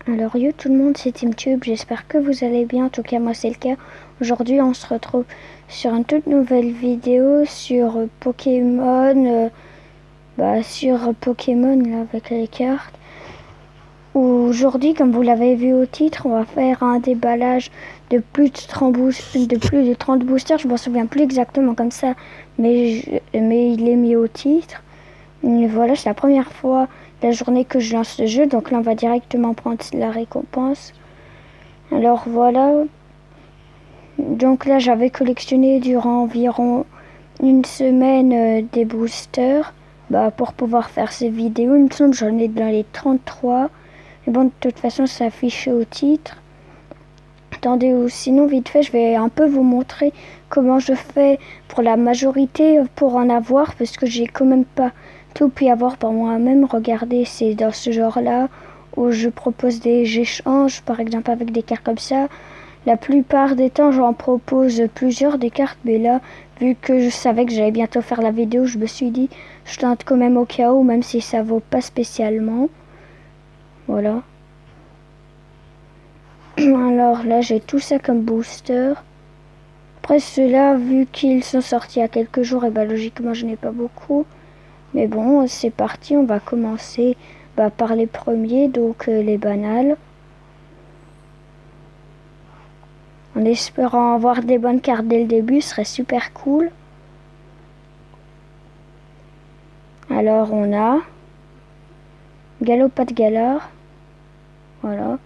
Alors yo tout le monde, c'est TeamTube, j'espère que vous allez bien, en tout cas moi c'est le cas. Aujourd'hui on se retrouve sur une toute nouvelle vidéo sur Pokémon, sur Pokémon là, avec les cartes. Aujourd'hui, comme vous l'avez vu au titre, on va faire un déballage de plus de 30 boosters, je m'en souviens plus exactement comme ça, mais il est mis au titre. Et voilà, c'est la première fois la journée que je lance le jeu, donc là on va directement prendre la récompense. Alors voilà, donc là j'avais collectionné durant environ une semaine des boosters pour pouvoir faire ces vidéos. Il me semble que j'en ai dans les 33, mais bon de toute façon c'est affiché au titre. Attendez, ou sinon vite fait je vais un peu vous montrer comment je fais pour la majorité pour en avoir, parce que j'ai quand même pas tout pu avoir par moi-même. Regardez, c'est dans ce genre là où je propose des échanges, par exemple avec des cartes comme ça. La plupart des temps j'en propose plusieurs des cartes, mais là vu que je savais que j'allais bientôt faire la vidéo, je me suis dit je tente quand même au cas où, même si ça vaut pas spécialement. Voilà. Alors là j'ai tout ça comme booster. Après ceux-là, vu qu'ils sont sortis il y a quelques jours, et logiquement je n'ai pas beaucoup. Mais bon, c'est parti, on va commencer par les premiers, donc les banals. En espérant avoir des bonnes cartes dès le début, ce serait super cool. Alors on a Galopade Galar. Voilà.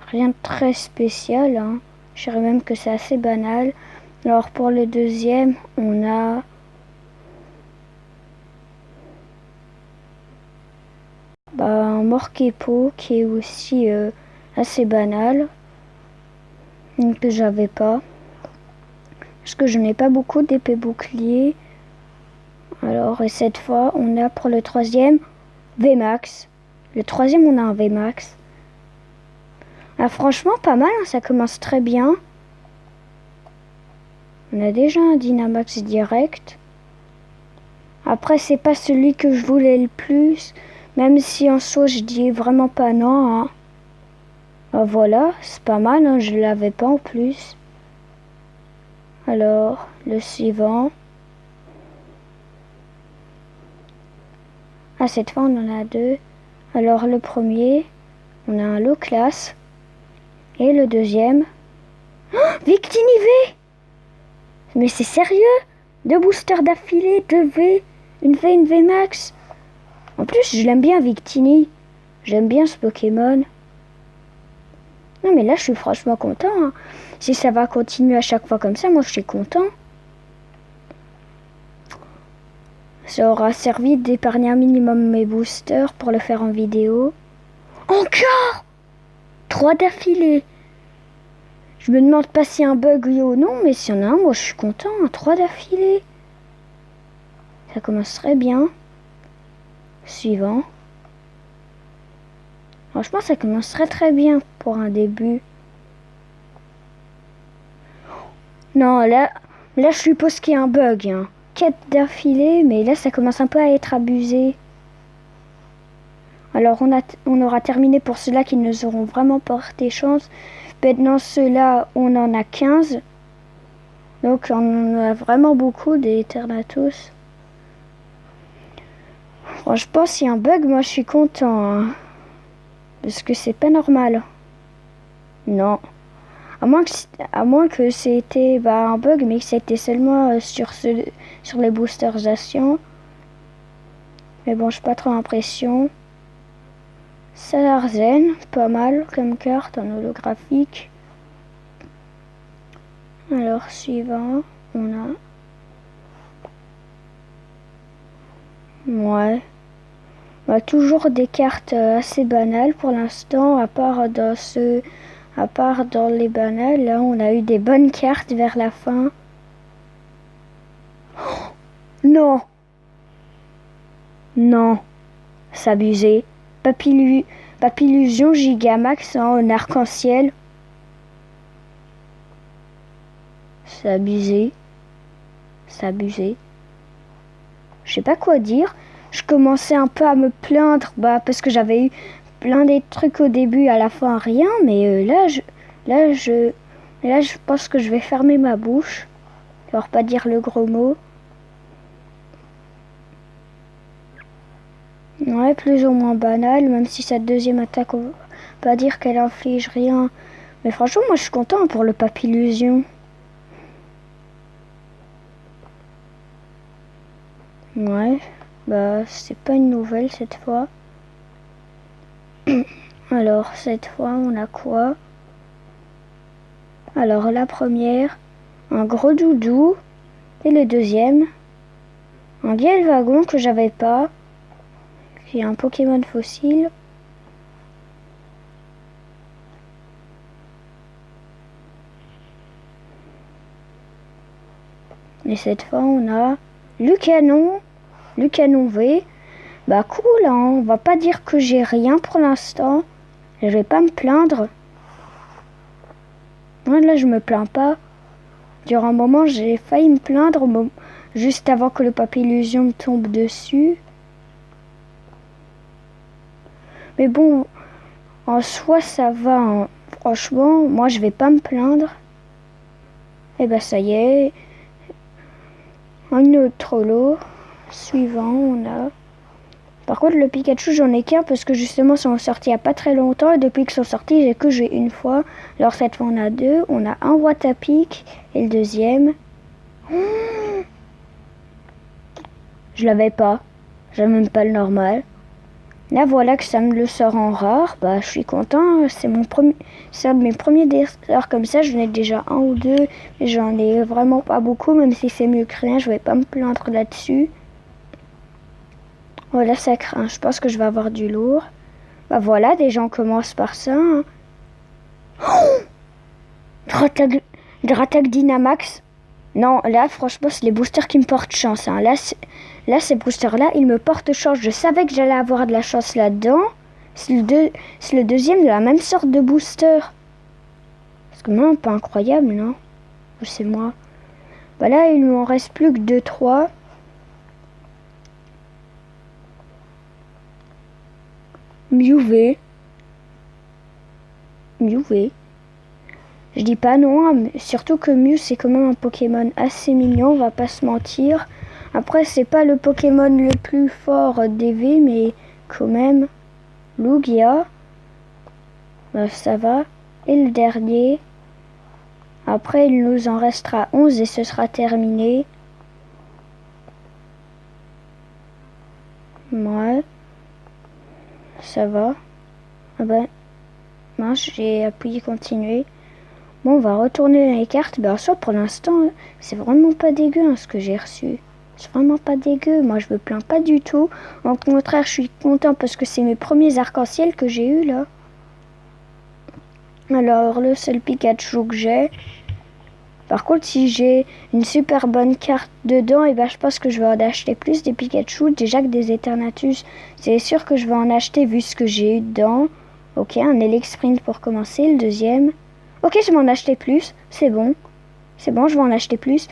Rien de très spécial, hein. Je dirais même que c'est assez banal. Alors pour le deuxième, on a un Morquepo qui est aussi assez banal, que j'avais pas. Parce que je n'ai pas beaucoup d'épée bouclier. Alors, et cette fois, on a pour le troisième VMAX. Le troisième, on a un VMAX. Ah, franchement, pas mal, hein, ça commence très bien. On a déjà un Dynamax direct. Après, c'est pas celui que je voulais le plus, même si en soi, je dis vraiment pas non. Hein. Voilà, c'est pas mal, hein, je l'avais pas en plus. Alors, le suivant. Ah, cette fois, on en a deux. Alors, le premier, on a un low class. Et le deuxième... Oh, Victini-V! Mais c'est sérieux? Deux boosters d'affilée, deux V, une V max. En plus, je l'aime bien, Victini. J'aime bien ce Pokémon. Non, mais là, je suis franchement content. Hein. Si ça va continuer à chaque fois comme ça, moi, je suis content. Ça aura servi d'épargner un minimum mes boosters pour le faire en vidéo. Encore 3 d'affilée. Je me demande pas si y a un bug oui ou non, mais s'il y en a un, moi je suis content. 3 d'affilée. Ça commence très bien. Suivant. Franchement, ça commence très bien pour un début. Non, là je suppose qu'il y a un bug. Hein. 4 d'affilée, mais là ça commence un peu à être abusé. Alors on aura terminé pour ceux-là qui nous auront vraiment porté chance. Maintenant ceux-là, on en a 15. Donc on en a vraiment beaucoup des Eternatus. Franchement, s'il y a un bug, moi je suis content. Hein. Parce que c'est pas normal. Non. À moins que c'était un bug, mais que c'était seulement sur les boosters Zacian. Mais bon, j'ai pas trop l'impression. Salarzen, pas mal comme carte en holographique. Alors, suivant, on a... Ouais. Toujours des cartes assez banales pour l'instant, à part dans les banales. Là, on a eu des bonnes cartes vers la fin. Oh, non! Non! C'est abusé. Papillusion Gigamax en arc-en-ciel. C'est abusé. C'est abusé. Je sais pas quoi dire. Je commençais un peu à me plaindre parce que j'avais eu plein des trucs au début, à la fin rien, mais là, je pense que je vais fermer ma bouche. Alors pas dire le gros mot. Ouais, plus ou moins banal, même si sa deuxième attaque, on va pas dire qu'elle inflige rien. Mais franchement, moi je suis content pour le Papillusion. Ouais, bah c'est pas une nouvelle cette fois. Alors cette fois on a quoi? Alors la première, un gros doudou. Et le deuxième, un Galvagon que j'avais pas. Qui est un Pokémon fossile. Et cette fois on a Lucanon V. Bah cool, hein, on va pas dire que j'ai rien pour l'instant. Je vais pas me plaindre. Ouais, là je me plains pas. Durant un moment j'ai failli me plaindre juste avant que le Papillusion me tombe dessus. Mais bon, en soi ça va, hein. Franchement, moi je vais pas me plaindre. Et bah ça y est. Un autre lot. Suivant, on a... Par contre, le Pikachu, j'en ai qu'un parce que justement, ils sont sortis il n'y a pas très longtemps. Et depuis qu'ils sont sortis, j'ai une fois. Alors cette fois, on a deux. On a un Watapic et le deuxième. Je l'avais pas. J'avais même pas le normal. Là, voilà que ça me le sort en rare. Bah, je suis content. C'est un de mes premiers déserts comme ça. J'en ai déjà un ou deux. Mais j'en ai vraiment pas beaucoup. Même si c'est mieux que rien, je vais pas me plaindre là-dessus. Voilà, ça craint. Je pense que je vais avoir du lourd. Bah voilà, déjà on commence par ça. Hein. Oh, Dratag Dynamax. Non, là, franchement, c'est les boosters qui me portent chance. Hein. Là, ces boosters-là, ils me portent chance. Je savais que j'allais avoir de la chance là-dedans. C'est le deuxième de la même sorte de booster. Parce que non, pas incroyable, non? Ou c'est moi? Bah là, il m'en reste plus que 2-3. Mewtwo. Je dis pas non, hein, mais surtout que Mew c'est quand même un Pokémon assez mignon, on va pas se mentir. Après c'est pas le Pokémon le plus fort d'EV, mais quand même. Lugia. Ça va. Et le dernier. Après il nous en restera 11 et ce sera terminé. Ouais. Ça va. Ah ben. Mince, j'ai appuyé continuer. Bon, on va retourner dans les cartes. Ben, soit pour l'instant, c'est vraiment pas dégueu hein, ce que j'ai reçu. C'est vraiment pas dégueu. Moi, je me plains pas du tout. Au contraire, je suis content parce que c'est mes premiers arcs-en-ciel que j'ai eu là. Alors, le seul Pikachu que j'ai. Par contre, si j'ai une super bonne carte dedans, et ben, je pense que je vais en acheter plus des Pikachu. Déjà que des Eternatus, c'est sûr que je vais en acheter vu ce que j'ai eu dedans. Ok, un Elixprint pour commencer. Le deuxième. Ok, je vais en acheter plus. C'est bon. C'est bon, je vais en acheter plus.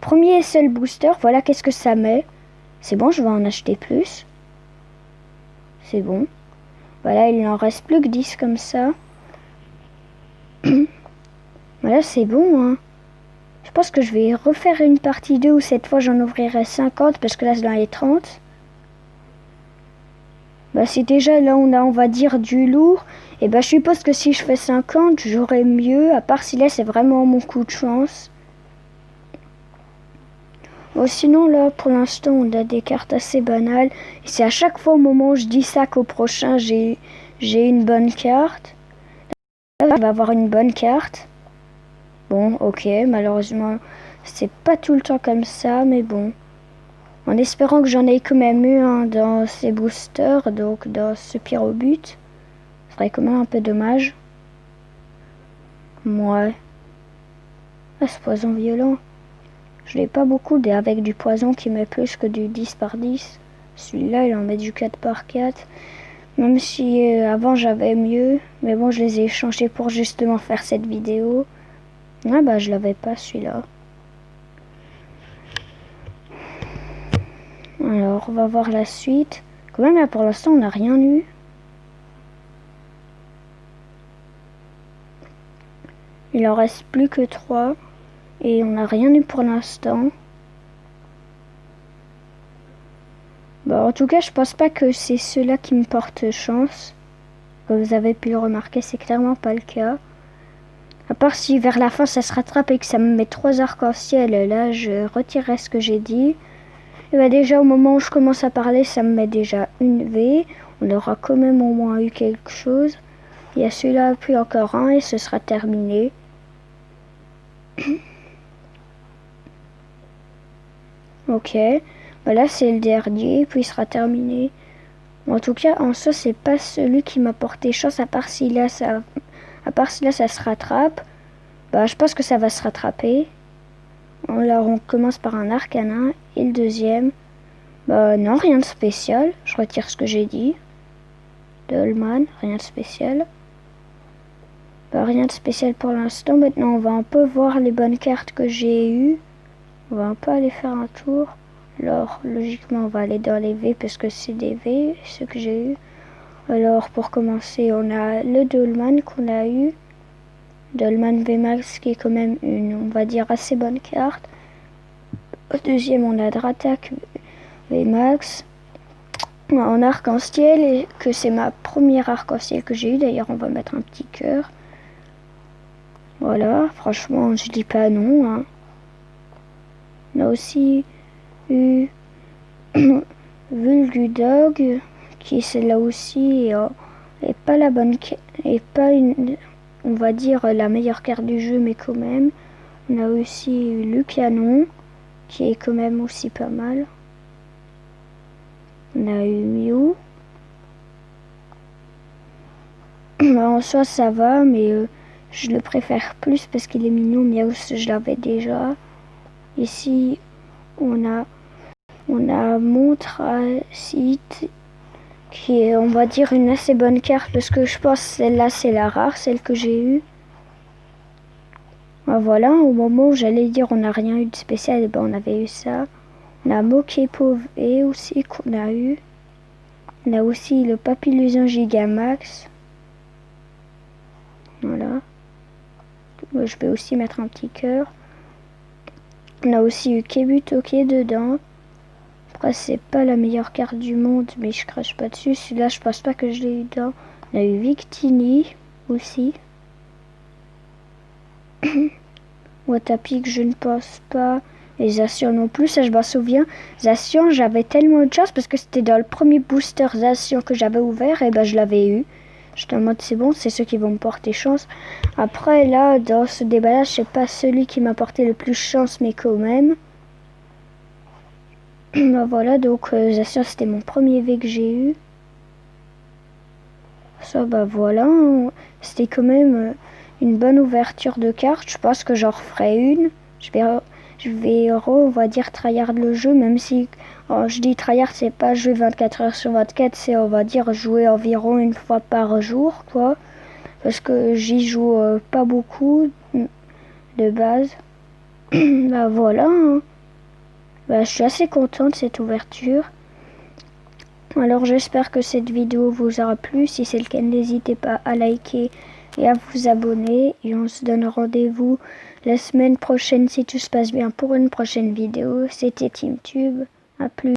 Premier et seul booster. Voilà, qu'est-ce que ça met. C'est bon, je vais en acheter plus. C'est bon. Voilà, il n'en reste plus que 10 comme ça. Voilà, c'est bon, hein. Je pense que je vais refaire une partie 2 où cette fois j'en ouvrirai 50 parce que là c'est dans les 30. Bah c'est déjà là on va dire du lourd. Et bah je suppose que si je fais 50 j'aurai mieux. À part si là c'est vraiment mon coup de chance. Bon sinon là pour l'instant on a des cartes assez banales. Et c'est à chaque fois au moment où je dis ça qu'au prochain j'ai une bonne carte. Là on va avoir une bonne carte. Bon ok malheureusement c'est pas tout le temps comme ça mais bon. En espérant que j'en ai quand même eu un dans ces boosters, donc dans ce pyrobut. Ce serait quand même un peu dommage. Ouais. Ah, ce poison violent. Je l'ai pas beaucoup avec du poison qui met plus que du 10 par 10. Celui-là, il en met du 4 par 4. Même si avant j'avais mieux. Mais bon, je les ai échangés pour justement faire cette vidéo. Ah bah, je l'avais pas celui-là. Alors, on va voir la suite. Quand même, là, pour l'instant, on n'a rien eu. Il en reste plus que 3. Et on n'a rien eu pour l'instant. Bon, en tout cas, je pense pas que c'est ceux-là qui me portent chance. Comme vous avez pu le remarquer, c'est clairement pas le cas. À part si vers la fin ça se rattrape et que ça me met 3 arcs-en-ciel, là je retirerai ce que j'ai dit. Et bah déjà au moment où je commence à parler, ça me met déjà une V. On aura quand même au moins eu quelque chose. Il y a celui-là puis encore un et ce sera terminé. Ok, bah là c'est le dernier, puis il sera terminé. En tout cas, en soi, c'est pas celui qui m'a porté chance, à part si là ça se rattrape. Bah je pense que ça va se rattraper. Alors on commence par un arcana et le deuxième. Bah non, rien de spécial. Je retire ce que j'ai dit. Dolman, rien de spécial. Bah rien de spécial pour l'instant. Maintenant on va un peu voir les bonnes cartes que j'ai eues. On va un peu aller faire un tour. Alors logiquement on va aller dans les V parce que c'est des V ce que j'ai eu. Alors pour commencer on a le Dolman qu'on a eu. Dolman VMAX qui est quand même une, on va dire, assez bonne carte. Au deuxième on a Dratak VMAX en arc-en-ciel et que c'est ma première arc-en-ciel que j'ai eu. D'ailleurs on va mettre un petit cœur. Voilà, franchement je dis pas non hein. On a aussi eu Vulgudog qui est celle-là aussi et pas la bonne et pas une, on va dire la meilleure carte du jeu mais quand même. On a aussi eu Lucanon qui est quand même aussi pas mal. On a eu Mew. En soi ça va mais je le préfère plus parce qu'il est mignon. Meowth je l'avais déjà. Ici on a Montracite qui est, on va dire, une assez bonne carte parce que je pense que celle-là c'est la rare, celle que j'ai eue. Ben voilà, au moment où j'allais dire on n'a rien eu de spécial, et ben on avait eu ça. On a Mokepov et aussi qu'on a eu. On a aussi le Papillusion Gigamax. Voilà. Je vais aussi mettre un petit cœur. On a aussi eu Kebutoke dedans. Après c'est pas la meilleure carte du monde mais je crache pas dessus. Celui-là je pense pas que je l'ai eu dedans. On a eu Victini aussi. Watapic je ne pense pas. Et Zacian non plus, ça je m'en souviens. Zacian j'avais tellement de chance parce que c'était dans le premier booster Zacian que j'avais ouvert et ben je l'avais eu. J'étais en mode c'est bon, c'est ceux qui vont me porter chance. Après là dans ce déballage c'est pas celui qui m'a porté le plus chance mais quand même. Ben voilà donc Zacian c'était mon premier V que j'ai eu. Ça bah voilà, hein. C'était quand même une bonne ouverture de cartes. Je pense que j'en referai une. Je vais on va dire tryhard le jeu, même si je dis tryhard c'est pas jouer 24 heures sur 24, c'est on va dire jouer environ une fois par jour quoi. Parce que j'y joue pas beaucoup de base. Bah voilà, hein. Bah, je suis assez contente de cette ouverture. Alors j'espère que cette vidéo vous aura plu. Si c'est le cas, n'hésitez pas à liker et à vous abonner. Et on se donne rendez-vous la semaine prochaine si tout se passe bien pour une prochaine vidéo. C'était TeamTube. A plus.